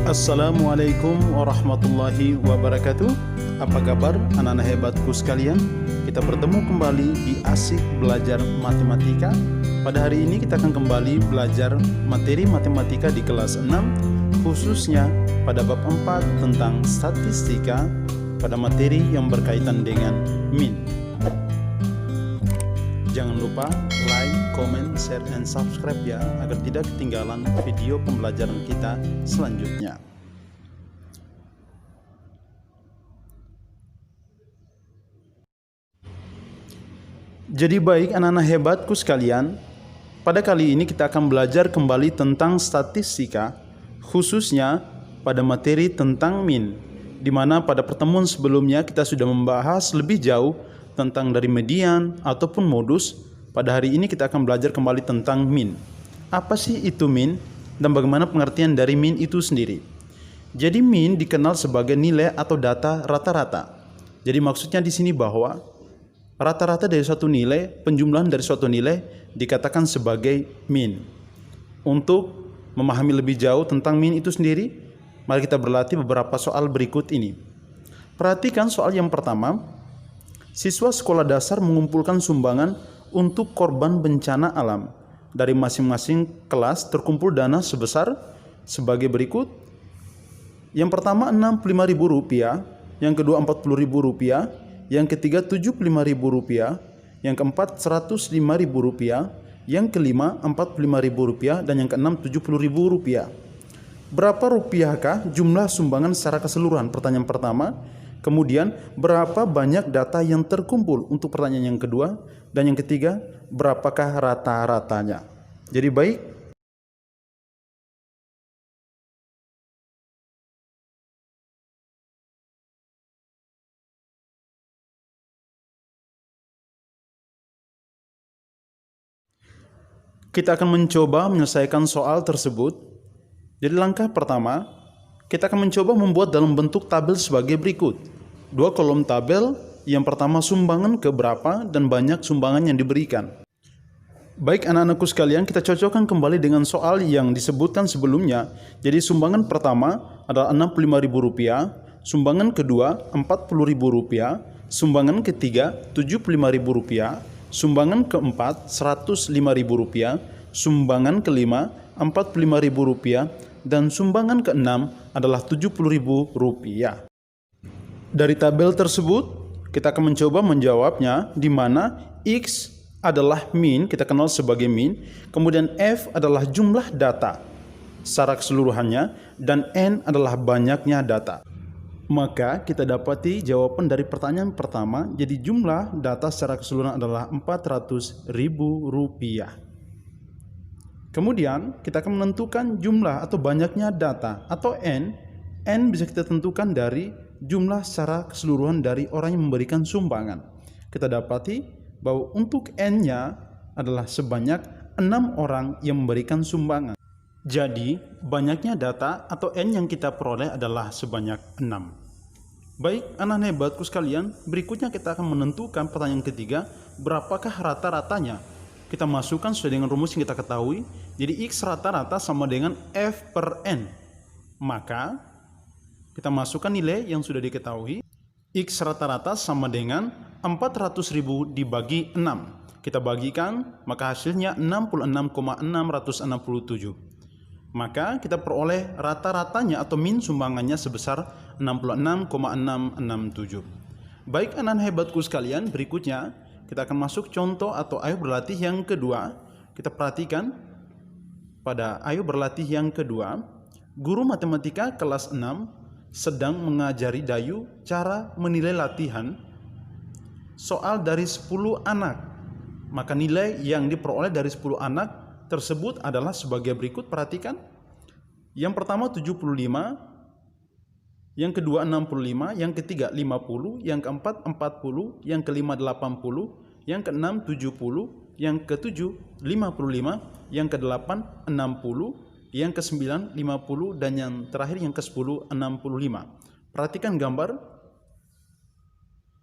Assalamualaikum warahmatullahi wabarakatuh. Apa kabar anak-anak hebatku sekalian? Kita bertemu kembali di Asik Belajar Matematika. Pada hari ini kita akan kembali belajar materi matematika di kelas 6, khususnya pada bab 4 tentang statistika pada materi yang berkaitan dengan min. Jangan lupa like, comment, share, and subscribe ya, agar tidak ketinggalan video pembelajaran kita selanjutnya. Jadi baik anak-anak hebatku sekalian, pada kali ini kita akan belajar kembali tentang statistika, khususnya pada materi tentang min, di mana pada pertemuan sebelumnya kita sudah membahas lebih jauh tentang dari median ataupun modus. Pada hari ini kita akan belajar kembali tentang min. Apa sih itu min dan bagaimana pengertian dari min itu sendiri? Jadi min dikenal sebagai nilai atau data rata-rata. Jadi maksudnya di sini bahwa rata-rata dari suatu nilai, penjumlahan dari suatu nilai dikatakan sebagai min. Untuk memahami lebih jauh tentang min itu sendiri, mari kita berlatih beberapa soal berikut ini. Perhatikan soal yang pertama. Siswa sekolah dasar mengumpulkan sumbangan untuk korban bencana alam. Dari masing-masing kelas terkumpul dana sebesar sebagai berikut. Yang pertama Rp65.000, yang kedua Rp40.000, yang ketiga Rp75.000, yang keempat Rp105.000, yang kelima Rp45.000, dan yang keenam Rp70.000. Berapa rupiahkah jumlah sumbangan secara keseluruhan? Pertanyaan pertama. Kemudian, berapa banyak data yang terkumpul untuk pertanyaan yang kedua, dan yang ketiga, berapakah rata-ratanya? Jadi baik, kita akan mencoba menyelesaikan soal tersebut. Jadi langkah pertama, kita akan mencoba membuat dalam bentuk tabel sebagai berikut. 2 kolom tabel, yang pertama sumbangan ke berapa dan banyak sumbangan yang diberikan. Baik anak-anakku sekalian, kita cocokkan kembali dengan soal yang disebutkan sebelumnya. Jadi sumbangan pertama adalah Rp65.000, sumbangan kedua Rp40.000, sumbangan ketiga Rp75.000, sumbangan keempat Rp105.000, sumbangan kelima Rp45.000, dan sumbangan keenam adalah Rp70.000. Dari tabel tersebut, kita akan mencoba menjawabnya, di mana X adalah min, kita kenal sebagai min, kemudian F adalah jumlah data secara keseluruhannya, dan N adalah banyaknya data. Maka kita dapati jawaban dari pertanyaan pertama, jadi jumlah data secara keseluruhan adalah Rp400.000. Kemudian kita akan menentukan jumlah atau banyaknya data atau N. N bisa kita tentukan dari jumlah secara keseluruhan dari orang yang memberikan sumbangan. Kita dapati bahwa untuk N-nya adalah sebanyak 6 orang yang memberikan sumbangan. Jadi banyaknya data atau N yang kita peroleh adalah sebanyak 6. Baik anak-anak hebatku sekalian, berikutnya kita akan menentukan pertanyaan ketiga, berapakah rata-ratanya? Kita masukkan sesuai dengan rumus yang kita ketahui. Jadi X rata-rata sama dengan F per N. Maka kita masukkan nilai yang sudah diketahui. X rata-rata sama dengan 400.000 dibagi 6. Kita bagikan, maka hasilnya 66,667. Maka kita peroleh rata-ratanya atau min sumbangannya sebesar 66,667. Baik anak-anak hebatku sekalian, berikutnya kita akan masuk contoh atau ayo berlatih yang kedua. Kita perhatikan pada ayo berlatih yang kedua, guru matematika kelas 6 sedang mengajari Dayu cara menilai latihan soal dari 10 anak. Maka nilai yang diperoleh dari 10 anak tersebut adalah sebagai berikut. Perhatikan. Yang pertama 75, yang kedua 65, yang ketiga 50, yang keempat 40, yang kelima 80, yang keenam 70, yang ketujuh 55, yang kedelapan 60, yang ke-9 50, dan yang terakhir yang ke-10 65. Perhatikan gambar.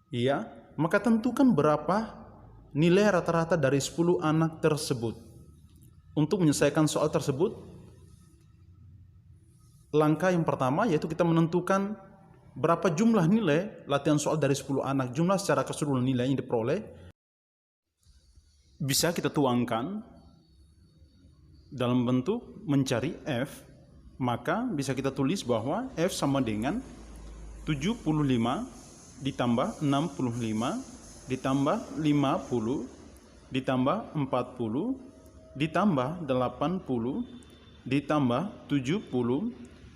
Iya, maka tentukan berapa nilai rata-rata dari 10 anak tersebut. Untuk menyelesaikan soal tersebut, Langkah yang pertama yaitu kita menentukan berapa jumlah nilai latihan soal dari 10 anak. Jumlah secara keseluruhan nilai yang diperoleh bisa kita tuangkan dalam bentuk mencari F. Maka bisa kita tulis bahwa F sama dengan 75 ditambah 65 ditambah 50 ditambah 40 ditambah 80 ditambah 70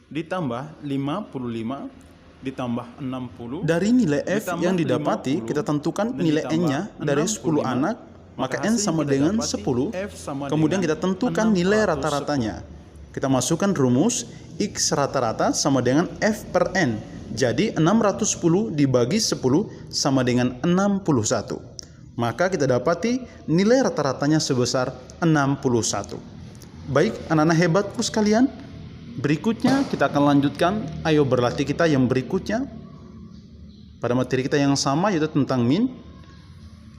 ditambah 55 ditambah 60. Dari nilai F yang didapati, kita tentukan nilai N-nya dari 10 anak, maka N sama dengan 10. Kemudian kita tentukan nilai rata-ratanya. Kita masukkan rumus X rata-rata sama dengan F per N. Jadi 610 dibagi 10 sama dengan 61. Maka kita dapati nilai rata-ratanya sebesar 61. Baik anak-anak hebatku sekalian, berikutnya kita akan lanjutkan ayo berlatih kita yang berikutnya pada materi kita yang sama yaitu tentang min.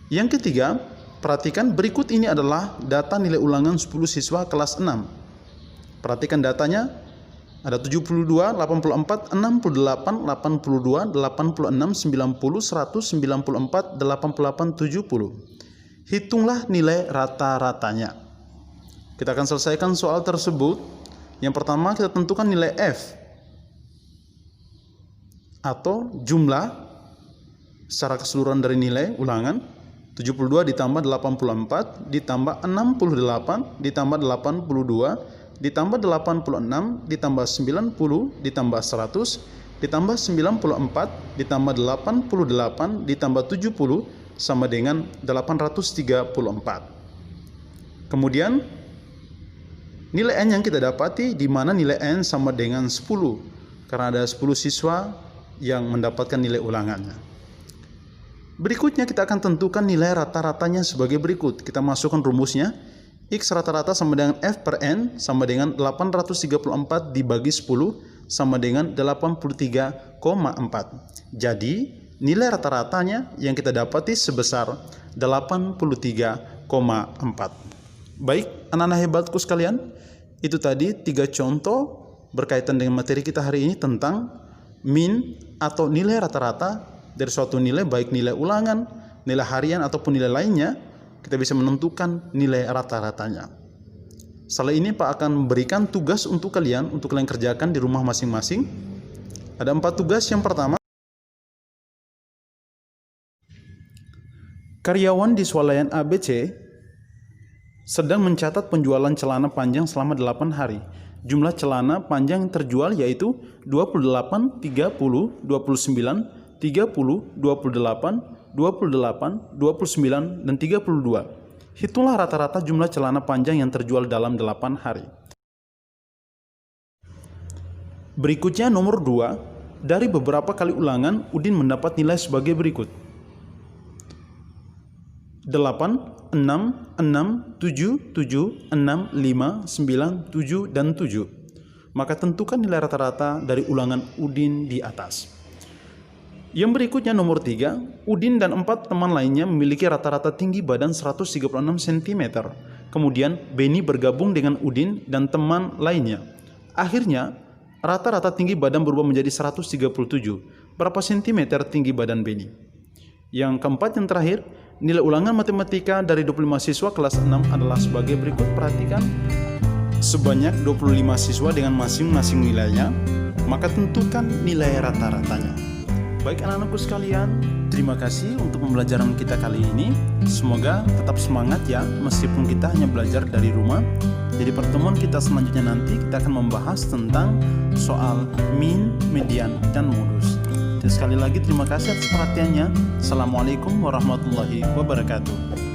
Yang ketiga, perhatikan berikut ini adalah data nilai ulangan 10 siswa kelas 6. Perhatikan datanya, ada 72, 84, 68, 82, 86, 90, 100, 94, 88, 70. Hitunglah nilai rata-ratanya. Kita akan selesaikan soal tersebut. Yang pertama kita tentukan nilai F atau jumlah secara keseluruhan dari nilai ulangan. 72 ditambah 84 ditambah 68 ditambah 82 ditambah 86 ditambah 90 ditambah 100 ditambah 94 ditambah 88 ditambah 70 sama dengan 834. Kemudian nilai N yang kita dapati di mana nilai N sama dengan 10 karena ada 10 siswa yang mendapatkan nilai ulangannya. Berikutnya kita akan tentukan nilai rata-ratanya sebagai berikut. Kita masukkan rumusnya. X rata-rata sama dengan F per N sama dengan 834 dibagi 10 sama dengan 83,4. Jadi nilai rata-ratanya yang kita dapati sebesar 83,4. Baik anak-anak hebatku sekalian, itu tadi 3 contoh berkaitan dengan materi kita hari ini tentang min atau nilai rata-rata dari suatu nilai, baik nilai ulangan, nilai harian ataupun nilai lainnya. Kita bisa menentukan nilai rata-ratanya. Setelah ini Pak akan memberikan tugas untuk kalian kerjakan di rumah masing-masing. Ada 4 tugas. Yang pertama, karyawan di swalayan ABC sedang mencatat penjualan celana panjang selama 8 hari. Jumlah celana panjang yang terjual yaitu 28, 30, 29, 30, 28, 28, 29, dan 32. Hitunglah rata-rata jumlah celana panjang yang terjual dalam 8 hari. Berikutnya nomor 2. Dari beberapa kali ulangan, Udin mendapat nilai sebagai berikut. 8, 6, 6, 7, 7, 6, 5, 9, 7, dan 7. Maka tentukan nilai rata-rata dari ulangan Udin di atas. Yang berikutnya nomor 3, Udin dan 4 teman lainnya memiliki rata-rata tinggi badan 136 cm. Kemudian Beni bergabung dengan Udin dan teman lainnya. Akhirnya rata-rata tinggi badan berubah menjadi 137. Berapa sentimeter tinggi badan Beni? Yang keempat, yang terakhir, nilai ulangan matematika dari 25 siswa kelas 6 adalah sebagai berikut. Perhatikan, sebanyak 25 siswa dengan masing-masing nilainya, maka tentukan nilai rata-ratanya. Baik anak-anakku sekalian, terima kasih untuk pembelajaran kita kali ini. Semoga tetap semangat ya, meskipun kita hanya belajar dari rumah. Jadi pertemuan kita selanjutnya nanti kita akan membahas tentang soal min, median, dan modus. Sekali lagi terima kasih atas perhatiannya. Assalamualaikum warahmatullahi wabarakatuh.